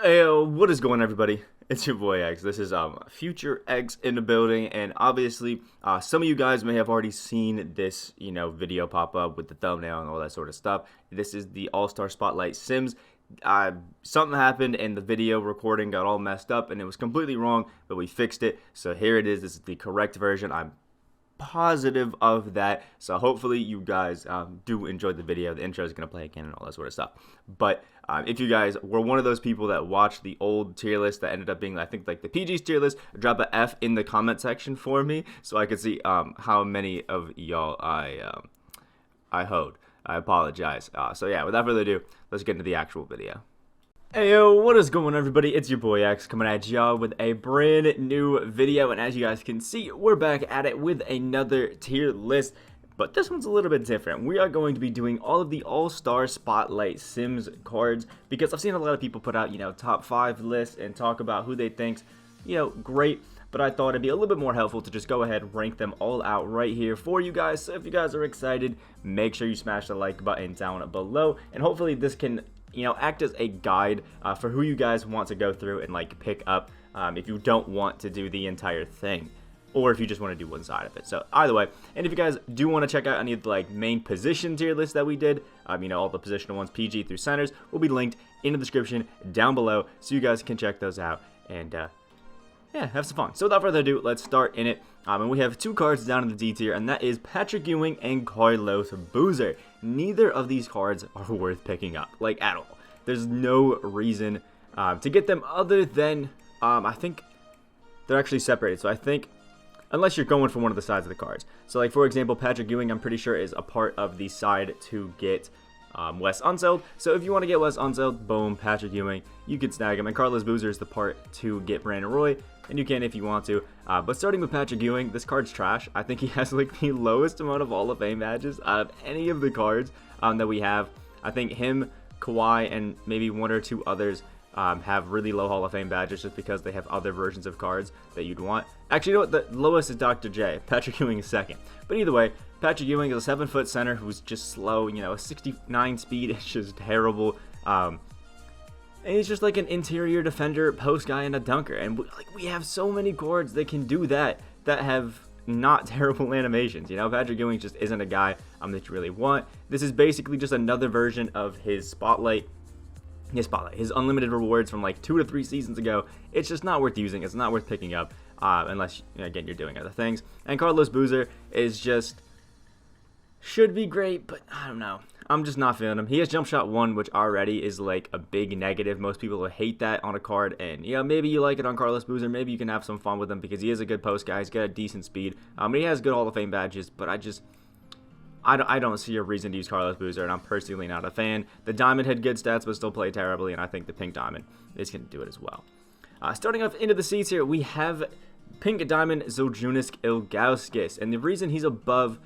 Hey, what is going on, everybody? It's your boy X. This is Future X in the building, and obviously some of you guys may have already seen this video pop up with the thumbnail and all that sort of stuff. This is the All-Star Spotlight Sims. Something happened and the video recording got all messed up and it was completely wrong, but we fixed it. So here it is. This is the correct version. I'm positive of that, so hopefully you guys do enjoy the video. The intro is going to play again and all that sort of stuff. But if you guys were one of those people that watched the old tier list that ended up being, I think, like the PG's tier list, drop a F in the comment section for me so I can see how many of y'all I hoed. I apologize. So yeah, without further ado, let's get into the actual video. Hey yo, what is going on, everybody? It's your boy X coming at y'all with a brand new video, and as you guys can see, we're back at it with another tier list, but this one's a little bit different. We are going to be doing all of the All-Star Spotlight Sims cards because I've seen a lot of people put out, top 5 lists and talk about who they think's, great, but I thought it'd be a little bit more helpful to just go ahead and rank them all out right here for you guys. So if you guys are excited, make sure you smash the like button down below, and hopefully this can act as a guide for who you guys want to go through and pick up if you don't want to do the entire thing, or if you just want to do one side of it. So either way, and if you guys do want to check out any of the main position tier lists that we did, all the positional ones, PG through centers, will be linked in the description down below, so you guys can check those out and yeah, have some fun. So without further ado, let's start in it. And we have 2 cards down in the D tier, and that is Patrick Ewing and Carlos Buscher. Neither of these cards are worth picking up, at all. There's no reason to get them other than, I think they're actually separated. So I think, unless you're going for one of the sides of the cards. So for example, Patrick Ewing, I'm pretty sure, is a part of the side to get Wes Unzeld. So if you want to get Wes Unzeld, boom, Patrick Ewing, you can snag him. And Carlos Buscher is the part to get Brandon Roy, and you can if you want to. But starting with Patrick Ewing, this card's trash. I think he has the lowest amount of Hall of Fame badges out of any of the cards that we have. I think him, Kawaii, and maybe 1 or 2 others have really low Hall of Fame badges just because they have other versions of cards that you'd want. Actually, you know what? The lowest is Dr. J. Patrick Ewing is second. But either way, Patrick Ewing is a 7-foot center who's just slow, a 69 speed. It's just terrible. And he's just an interior defender, post guy, and a dunker. And we have so many cards that can do that have not terrible animations. Patrick Ewing just isn't a guy that you really want. This is basically just another version of his Spotlight. His unlimited rewards from 2 to 3 seasons ago. It's just not worth using. It's not worth picking up unless, again, you're doing other things. And Carlos Buscher is just, should be great, but I don't know. I'm just not feeling him. He has jump shot 1, which already is a big negative. Most people will hate that on a card, and maybe you like it on Carlos Buscher. Maybe you can have some fun with him because he is a good post guy. He's got a decent speed. He has good Hall of Fame badges, but I don't see a reason to use Carlos Buscher, and I'm personally not a fan. The Diamond had good stats, but still played terribly, and I think the Pink Diamond is going to do it as well. Starting off into the seats here, we have Pink Diamond Zoljunas Ilgauskas, and the reason he's above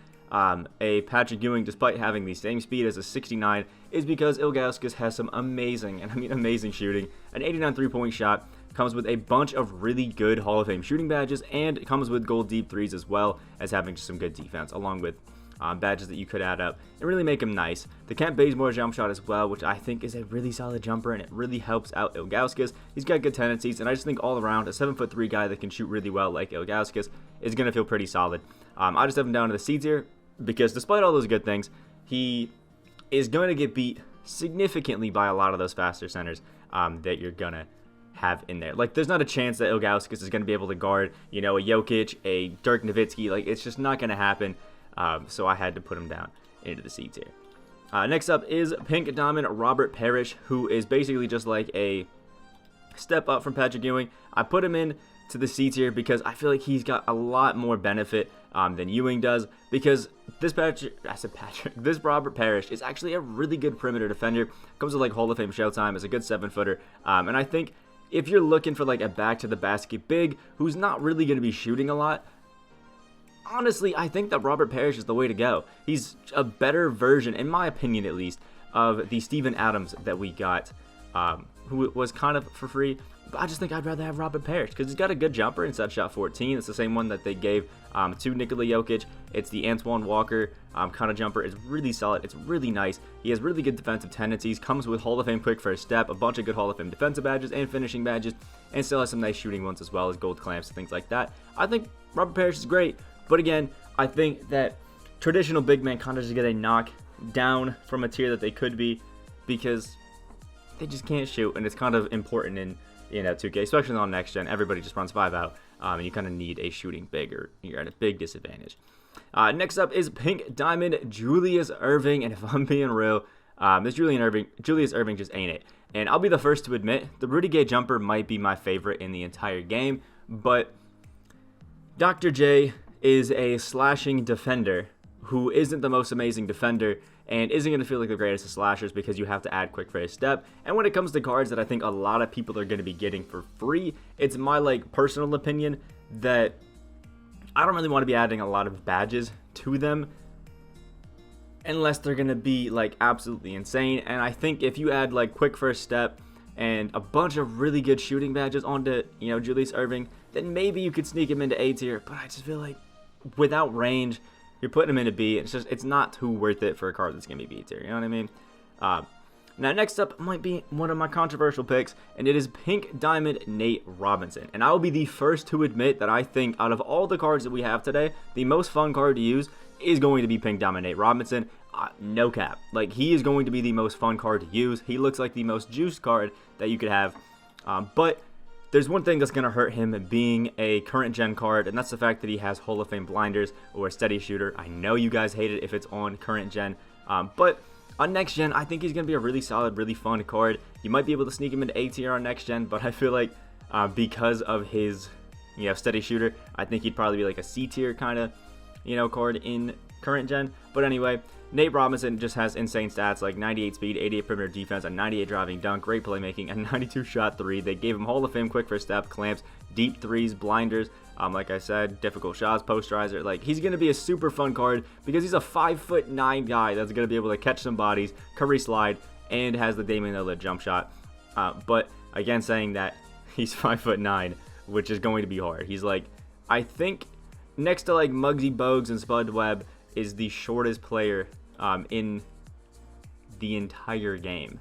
a Patrick Ewing, despite having the same speed as a 69, is because Ilgauskas has some amazing, and I mean amazing shooting. An 89 3-point shot, comes with a bunch of really good Hall of Fame shooting badges, and it comes with gold deep threes as well as having just some good defense, along with badges that you could add up and really make him nice. The Kent Bazemore jump shot as well, which I think is a really solid jumper, and it really helps out Ilgauskas. He's got good tendencies, and I just think all around, a 7'3" guy that can shoot really well like Ilgauskas is going to feel pretty solid. I just have him down to the C tier because despite all those good things, he is going to get beat significantly by a lot of those faster centers that you're going to have in there. There's not a chance that Ilgauskas is going to be able to guard, a Jokic, a Dirk Nowitzki. It's just not going to happen. So I had to put him down into the C tier. Next up is Pink Diamond Robert Parish, who is basically just a step up from Patrick Ewing. I put him in to the C tier because I feel like he's got a lot more benefit than Ewing does, because this Robert Parish is actually a really good perimeter defender. Comes with Hall of Fame showtime, is a good 7-footer, and I think if you're looking for a back to the basket big who's not really going to be shooting a lot, honestly, I think that Robert Parish is the way to go. He's a better version, in my opinion at least, of the Steven Adams that we got who was kind of for free. But I just think I'd rather have Robert Parish because he's got a good jumper inside shot 14. It's the same one that they gave to Nikola Jokic. It's the Antoine Walker kind of jumper. It's really solid. It's really nice. He has really good defensive tendencies. Comes with Hall of Fame quick first step, a bunch of good Hall of Fame defensive badges and finishing badges, and still has some nice shooting ones as well as gold clamps and things like that. I think Robert Parish is great. But again, I think that traditional big man kind of just get a knock down from a tier that they could be because they just can't shoot, and it's kind of important in 2K, especially on next gen. Everybody just runs 5 out, and you kind of need a shooting big, or you're at a big disadvantage. Next up is Pink Diamond Julius Irving, and if I'm being real, this Julius Irving just ain't it. And I'll be the first to admit, the Rudy Gay jumper might be my favorite in the entire game, but Dr. J is a slashing defender who isn't the most amazing defender and isn't going to feel like the greatest of slashers because you have to add quick first step. And when it comes to cards that I think a lot of people are going to be getting for free, it's my personal opinion that I don't really want to be adding a lot of badges to them unless they're going to be absolutely insane. And I think if you add quick first step and a bunch of really good shooting badges onto Julius Irving, then maybe you could sneak him into A tier. But I just feel like without range, you're putting him into B. It's not too worth it for a card that's going to be B tier. You know what I mean? Now, next up might be one of my controversial picks, and it is Pink Diamond Nate Robinson. And I will be the first to admit that I think out of all the cards that we have today, the most fun card to use is going to be Pink Diamond Nate Robinson. No cap. He is going to be the most fun card to use. He looks like the most juiced card that you could have. But there's one thing that's going to hurt him being a current gen card, and that's the fact that he has Hall of Fame blinders or a steady shooter. I know you guys hate it if it's on current gen, but on next gen, I think he's going to be a really solid, really fun card. You might be able to sneak him into A tier on next gen, but I feel like because of his steady shooter, I think he'd probably be a C tier kind of card in current gen. But anyway, Nate Robinson just has insane stats 98 speed, 88 perimeter defense, a 98 driving dunk, great playmaking, a 92 shot 3. They gave him Hall of Fame quick first step, clamps, deep threes, blinders, like I said, difficult shots, posterizer. He's going to be a super fun card because he's a 5'9" guy that's going to be able to catch some bodies, Curry slide, and has the Damian Lillard jump shot. But again, saying that he's 5'9", which is going to be hard. He's I think next to Muggsy Bogues and Spud Webb is the shortest player in the entire game,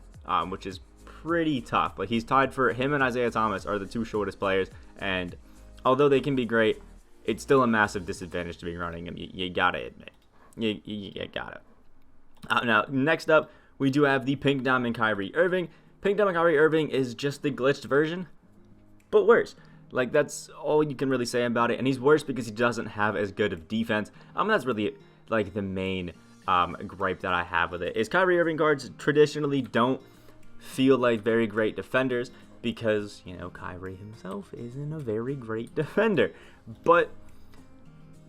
which is pretty tough. He's tied for him and Isaiah Thomas are the two shortest players, and although they can be great, it's still a massive disadvantage to be running him. You gotta admit, you gotta. Now, next up, we do have the Pink Diamond Kyrie Irving. Pink Diamond Kyrie Irving is just the glitched version, but worse. That's all you can really say about it, and he's worse because he doesn't have as good of defense. That's really the main gripe that I have with it is Kyrie Irving cards traditionally don't feel like very great defenders because Kyrie himself isn't a very great defender, but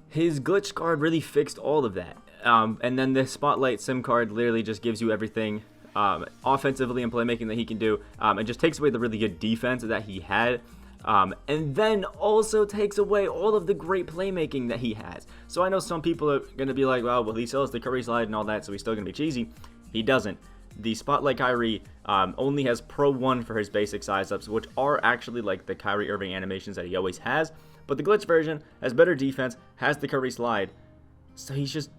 his glitch card really fixed all of that, and then the Spotlight Sim card literally just gives you everything offensively and playmaking that he can do, and just takes away the really good defense that he had. And then also takes away all of the great playmaking that he has. So I know some people are going to be like, well, he sells the Curry slide and all that, so he's still going to be cheesy. He doesn't. The Spotlight Kyrie only has Pro 1 for his basic size ups, which are actually the Kyrie Irving animations that he always has. But the glitch version has better defense, has the Curry slide, so he's just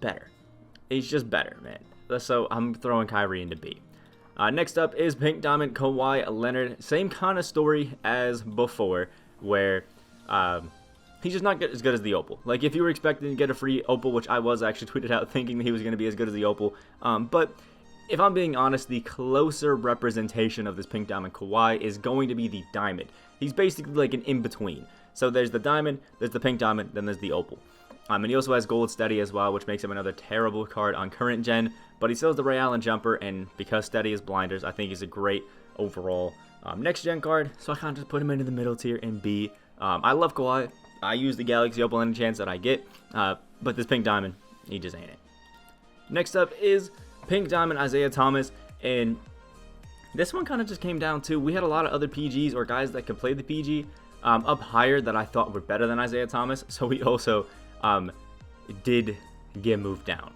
better. He's just better, man. So I'm throwing Kyrie into B. Next up is Pink Diamond Kawaii Leonard. Same kind of story as before, where he's just not as good as the Opal. If you were expecting to get a free Opal, which I was actually tweeted out thinking that he was going to be as good as the Opal, but if I'm being honest, the closer representation of this Pink Diamond Kawaii is going to be the Diamond. He's basically an in-between. So there's the Diamond, there's the Pink Diamond, then there's the Opal. And he also has Gold Steady as well, which makes him another terrible card on current gen. But he still has the Ray Allen jumper, and because Steady is blinders, I think he's a great overall next gen card. So I kind of just put him into the middle tier in B. I love Kawaii. I use the Galaxy Opal any chance that I get. But this Pink Diamond, he just ain't it. Next up is Pink Diamond Isaiah Thomas. And this one kind of just came down to, we had a lot of other PGs or guys that could play the PG up higher that I thought were better than Isaiah Thomas. So we also did get moved down.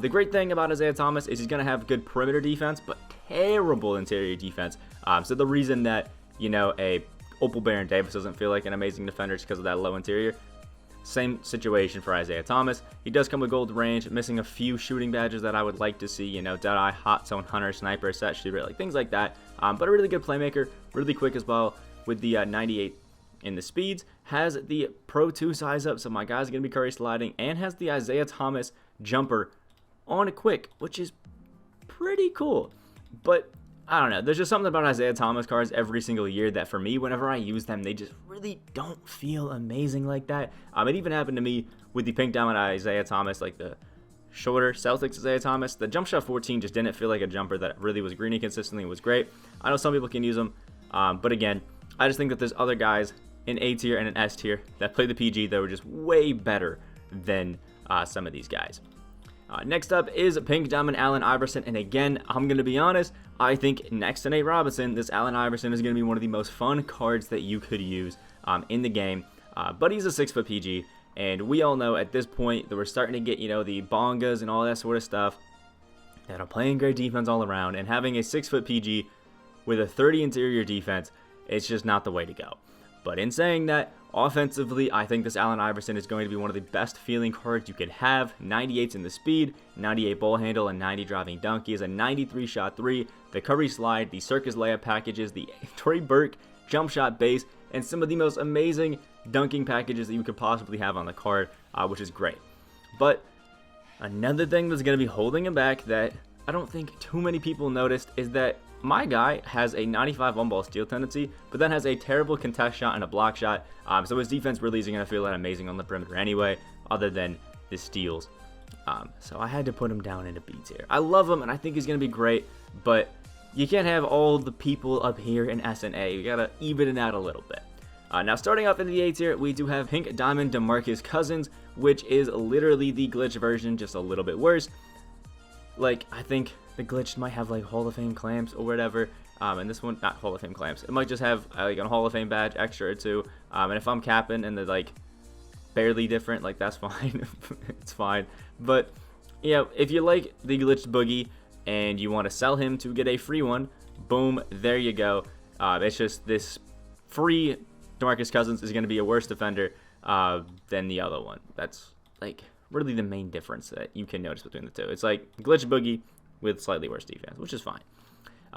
The great thing about Isaiah Thomas is he's going to have good perimeter defense, but terrible interior defense. So the reason that, you know, a Opal Baron Davis doesn't feel like an amazing defender is because of that low interior. Same situation for Isaiah Thomas. He does come with gold range, missing a few shooting badges that I would like to see, you know, Deadeye, Hot Zone Hunter, Sniper, Set Shooter, like things like that. But a really good playmaker, really quick as well with the 98 in the speeds. Has the Pro 2 size up, so my guy's going to be Curry sliding, and has the Isaiah Thomas jumper on quick, which is pretty cool. But I don't know, there's just something about Isaiah Thomas cards every single year that for me, whenever I use them, they just really don't feel amazing like that. It even happened to me with the Pink Diamond Isaiah Thomas, like the shorter Celtics Isaiah Thomas. The jump shot 14 just didn't feel like a jumper that really was greeny consistently and was great. I know some people can use them, but again, I just think that there's other guys in A tier and an S tier that play the PG that were just way better than some of these guys. Next up is Pink Diamond Allen Iverson, and again, I'm going to be honest, I think next to Nate Robinson, this Allen Iverson is going to be one of the most fun cards that you could use in the game, but he's a 6-foot PG, and we all know at this point that we're starting to get, you know, the bongas and all that sort of stuff that are playing great defense all around, and having a 6-foot PG with a 30 interior defense, it's just not the way to go. But in saying that, offensively, I think this Allen Iverson is going to be one of the best feeling cards you could have. 98's in the speed, 98 ball handle, and 90 driving dunk. He has a 93 shot 3, the Curry slide, the circus layup packages, the Tory Burke jump shot base, and some of the most amazing dunking packages that you could possibly have on the card, which is great. But another thing that's going to be holding him back that I don't think too many people noticed is that my guy has a 95 on-ball steal tendency, but then has a terrible contest shot and a block shot, so his defense really isn't going to feel that amazing on the perimeter anyway, other than the steals. So I had to put him down into B tier. I love him, and I think he's going to be great, but you can't have all the people up here in S and A. You got to even it out a little bit. Now, starting off in the A tier, we do have Pink Diamond Demarcus Cousins, which is literally the glitch version, just a little bit worse. Like, I think the glitch might have, like, Hall of Fame clamps or whatever, and this one, not Hall of Fame clamps. It might just have, like, a Hall of Fame badge extra or two, and if I'm capping and they're, like, barely different, like, that's fine. It's fine. But, you know, if you like the glitched boogie and you want to sell him to get a free one, boom, there you go. It's just this free Demarcus Cousins is going to be a worse defender than the other one. That's, like, really the main difference that you can notice between the two. It's like glitch boogie with slightly worse defense, which is fine.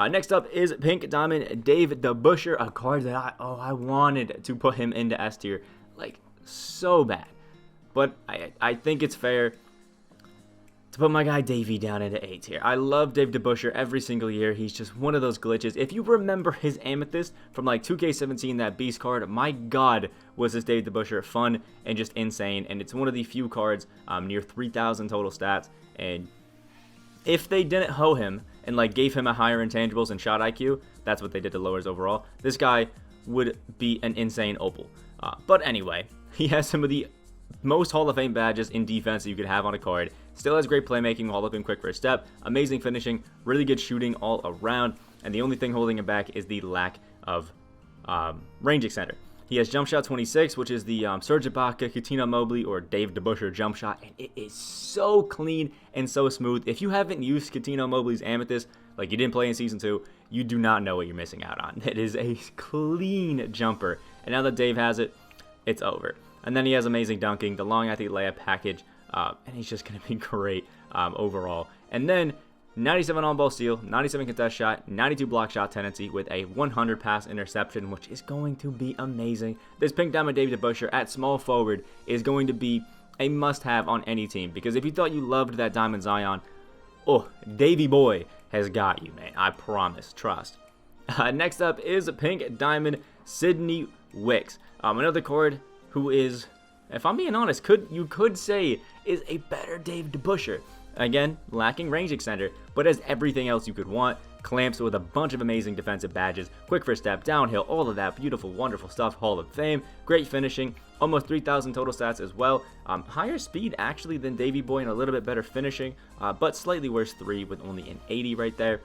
Next up is Pink Diamond Dave the Buscher, a card that I wanted to put him into S tier, like, so bad. But I think it's fair to put my guy Davey down into A tier. I love Dave the Buscher every single year. He's just one of those glitches. If you remember his Amethyst from like 2K17, that beast card, my god, was this Dave the Buscher fun and just insane. And it's one of the few cards near 3,000 total stats. And if they didn't hoe him and like gave him a higher intangibles and shot IQ, that's what they did to lower his overall, this guy would be an insane opal. But anyway, he has some of the most Hall of Fame badges in defense that you could have on a card. Still has great playmaking, Hall of Fame quick first step, amazing finishing, really good shooting all around, and the only thing holding him back is the lack of range extender. He has jump shot 26, which is the Serge Ibaka, Coutinho Mobley, or Dave DeBuscher jump shot, and it is so clean and so smooth. If you haven't used Coutinho Mobley's Amethyst, like you didn't play in Season 2, you do not know what you're missing out on. It is a clean jumper, and now that Dave has it, it's over. And then he has amazing dunking, the long athlete layup package, and he's just going to be great overall. And then 97 on-ball steal, 97 contest shot, 92 block shot tendency with a 100 pass interception, which is going to be amazing. This Pink Diamond David Buscher at small forward is going to be a must-have on any team, because if you thought you loved that Diamond Zion, oh, Davey boy has got you, man. I promise. Trust. Next up is Pink Diamond Sydney Wicks. Another card who is, if I'm being honest, you could say is a better Dave DeBuscher. Again, lacking range extender, but has everything else you could want. Clamps with a bunch of amazing defensive badges, quick first step, downhill, all of that beautiful, wonderful stuff, Hall of Fame, great finishing, almost 3,000 total stats as well. Higher speed actually than Davey Boy and a little bit better finishing, but slightly worse 3 with only an 80 right there.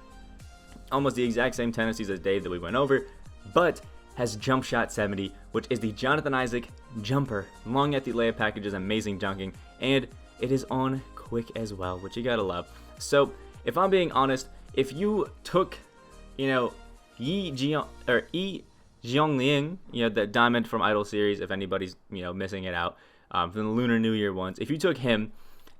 Almost the exact same tendencies as Dave that we went over, but has jump shot 70, which is the Jonathan Isaac jumper. Long at the layup package is amazing dunking, and it is on quick as well, which you gotta love. So if I'm being honest, if you took, Yi Jiangliang, the diamond from Idol series, if anybody's, missing it out, from the Lunar New Year ones, if you took him,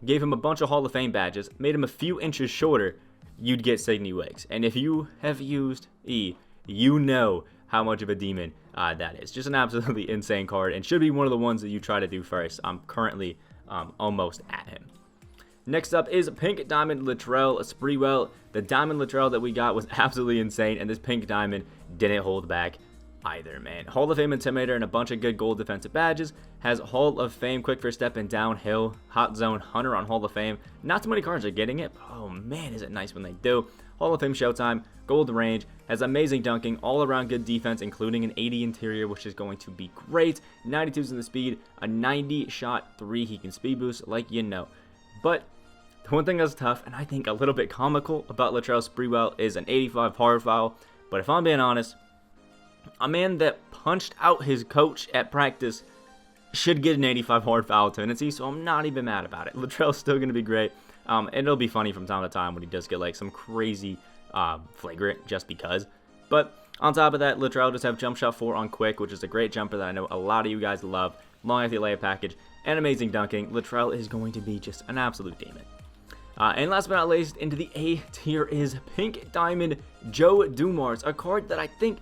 gave him a bunch of Hall of Fame badges, made him a few inches shorter, you'd get Signy Wicks. And if you have used E, you know how much of a demon that is. Just an absolutely insane card, and should be one of the ones that you try to do first. I'm currently almost at him. Next up is Pink Diamond Latrell Esprit. The Diamond Latrell that we got was absolutely insane, and this Pink Diamond didn't hold back either, man. Hall of Fame Intimidator and a bunch of good gold defensive badges. Has Hall of Fame Quick First Step and Downhill. Hot Zone Hunter on Hall of Fame. Not too many cards are getting it, but oh man, is it nice when they do. Hall of Fame Showtime, Gold Range, has amazing dunking, all around good defense, including an 80 interior, which is going to be great. 92s in the speed, a 90 shot 3 he can speed boost, like you know. But the one thing that's tough, and I think a little bit comical about Latrell Sprewell, is an 85 hard foul. But if I'm being honest, a man that punched out his coach at practice should get an 85 hard foul tendency, so I'm not even mad about it. Latrell's still going to be great. And it'll be funny from time to time when he does get like some crazy flagrant just because. But on top of that, Latrell does have Jump Shot 4 on Quick, which is a great jumper that I know a lot of you guys love. Long athlete layup package and amazing dunking. Latrell is going to be just an absolute demon. And last but not least, into the A tier is Pink Diamond Joe Dumas, a card that I think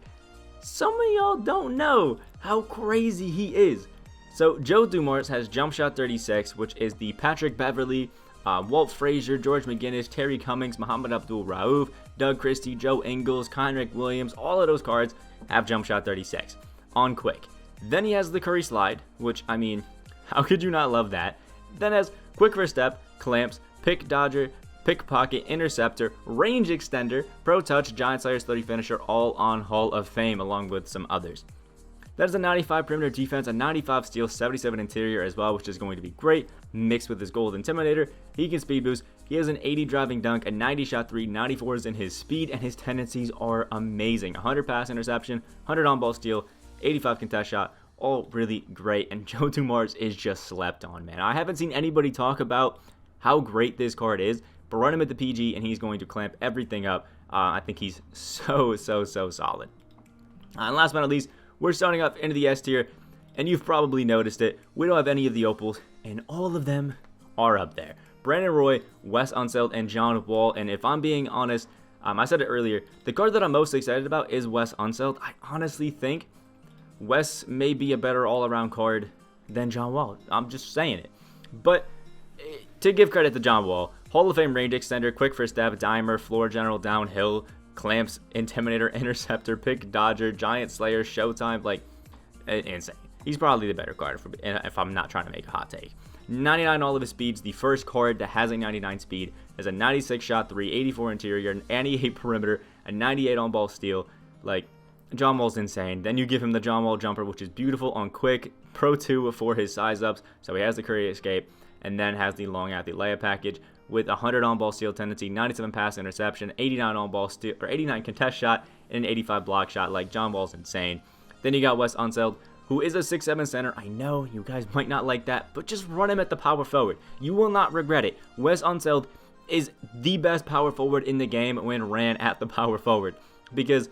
some of y'all don't know how crazy he is. So Joe Dumas has Jump Shot 36, which is the Patrick Beverly, Walt Frazier, George McGinnis, Terry Cummings, Muhammad Abdul-Rauf, Doug Christie, Joe Ingles, Kenrick Williams. All of those cards have Jump Shot 36 on Quick. Then he has the Curry Slide, which, I mean, how could you not love that? Then has Quick First Step, Clamps, Pick Dodger, Pickpocket, Interceptor, Range Extender, Pro Touch, Giant Slayer's 30 Finisher, all on Hall of Fame, along with some others. That is a 95 perimeter defense, a 95 steal, 77 interior as well, which is going to be great, mixed with his gold intimidator. He can speed boost. He has an 80 driving dunk, a 90 shot 3, 94s in his speed, and his tendencies are amazing. 100 pass interception, 100 on-ball steal, 85 contest shot, all really great, and Joe Dumas is just slept on, man. I haven't seen anybody talk about how great this card is, but run him at the PG and he's going to clamp everything up. I think he's so solid. And last but not least, we're starting off into the S tier, and you've probably noticed it. We don't have any of the opals, and all of them are up there. Brandon Roy, Wes Unzeld, and John Wall. And if I'm being honest, I said it earlier, the card that I'm most excited about is Wes Unzeld. I honestly think Wes may be a better all-around card than John Wall. I'm just saying it. But to give credit to John Wall, Hall of Fame Range Extender, Quick First Step, Dimer, Floor General, Downhill, Clamps, Intimidator, Interceptor, Pick Dodger, Giant Slayer, Showtime, like, insane. He's probably the better card if I'm not trying to make a hot take. 99 all of his speeds, the first card that has a 99 speed, has a 96 shot 3, 84 interior, an 88 perimeter, a 98 on ball steal. Like, John Wall's insane. Then you give him the John Wall jumper, which is beautiful on Quick, Pro 2 for his size ups, so he has the Curry Escape, and then has the long athlete layup package with 100 on-ball steal tendency, 97 pass interception, 89 on-ball steal, or 89 contest shot, and an 85 block shot. Like, John Wall's insane. Then you got Wes Unzeld, who is a 6'7 center. I know you guys might not like that, but just run him at the power forward. You will not regret it. Wes Unzeld is the best power forward in the game when ran at the power forward, because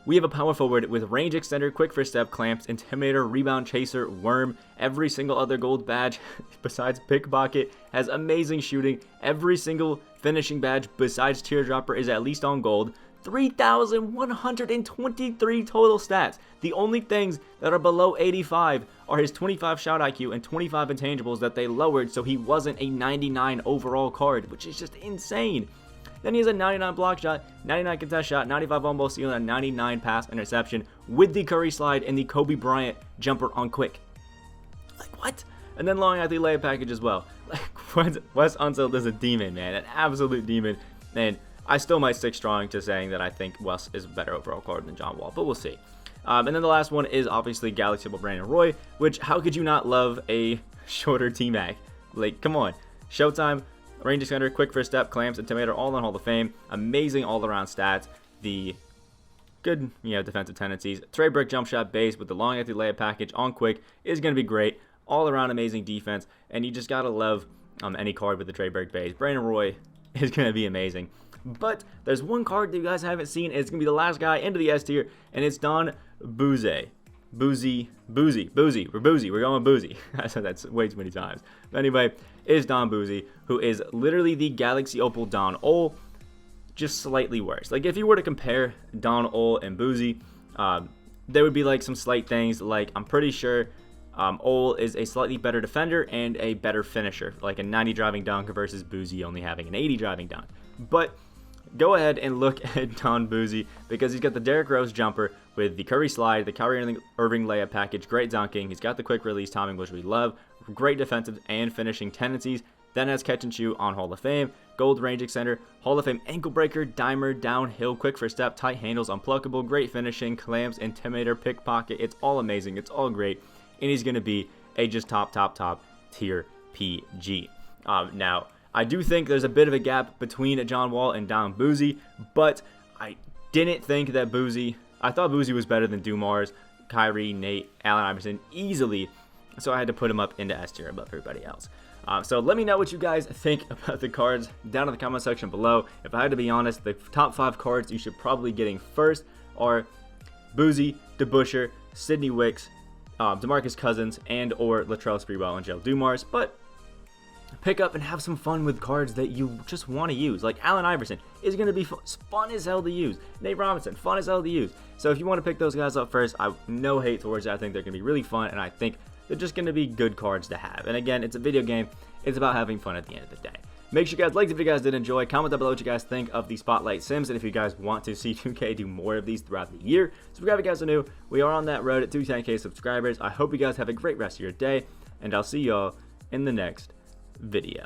we have a power forward with range extender, quick first step, clamps, intimidator, rebound chaser, worm. Every single other gold badge besides pickpocket has amazing shooting. Every single finishing badge besides teardropper is at least on gold. 3,123 total stats. The only things that are below 85 are his 25 shot IQ and 25 intangibles that they lowered, so he wasn't a 99 overall card, which is just insane. Then he has a 99 block shot, 99 contest shot, 95 on ball steal, and a 99 pass interception with the Curry slide and the Kobe Bryant jumper on Quick. Like, what? And then long athlete layup package as well. Like, Wes Unzeld is a demon, man, an absolute demon. And I still might stick strong to saying that I think Wes is a better overall card than John Wall, but we'll see. And then the last one is obviously Galaxy Ball Brandon Roy, which, how could you not love a shorter T-Mac? Like, come on. Showtime, range extender, quick first step, clamps, intimidator, all on Hall of Fame. Amazing all-around stats. The good, defensive tendencies. Trey brick jump shot base with the long athlete layup package on Quick is going to be great. All-around amazing defense, and you just got to love any card with the Trey brick base. Brandon Roy is going to be amazing. But there's one card that you guys haven't seen, and it's going to be the last guy into the S tier, and it's Don Boozy. Boozy. We're Boozy. We're going with Boozy. I said that way too many times. But anyway, is Don Boozy, who is literally the Galaxy Opal Don Ol, just slightly worse. Like, if you were to compare Don Ol and Boozy, there would be like some slight things. Like, I'm pretty sure Ol is a slightly better defender and a better finisher, like a 90 driving dunk versus Boozy only having an 80 driving dunk. But go ahead and look at Don Boozy, because he's got the Derrick Rose jumper with the Curry slide, the Kyrie Irving layup package, great dunking. He's got the quick release timing, which we love, great defensive and finishing tendencies. Then has catch and shoot on Hall of Fame, gold range extender, Hall of Fame ankle breaker, dimer, downhill, quick first step, tight handles, unpluckable, great finishing, clamps, intimidator, pickpocket. It's all amazing. It's all great. And he's going to be a just top tier PG. Now, I do think there's a bit of a gap between John Wall and Don Boozy, but I didn't think that Boozy, I thought Boozy was better than Dumas, Kyrie, Nate, Allen Iverson easily, so I had to put him up into S tier above everybody else. So let me know what you guys think about the cards down in the comment section below. If I had to be honest, the top 5 cards you should probably getting first are Boozy, Buscher, Sidney Wicks, Demarcus Cousins, and or Latrell, Esprit, and Dumas, but pick up and have some fun with cards that you just want to use. Like Allen Iverson is going to be fun as hell to use. Nate Robinson, fun as hell to use. So if you want to pick those guys up first, I no hate towards it. I think they're going to be really fun, and I think they're just going to be good cards to have. And again, it's a video game. It's about having fun at the end of the day. Make sure you guys like if you guys did enjoy. Comment down below what you guys think of the Spotlight Sims, and if you guys want to see 2K do more of these throughout the year. Subscribe if you guys are new. We are on that road at 210K subscribers. I hope you guys have a great rest of your day, and I'll see y'all in the next video.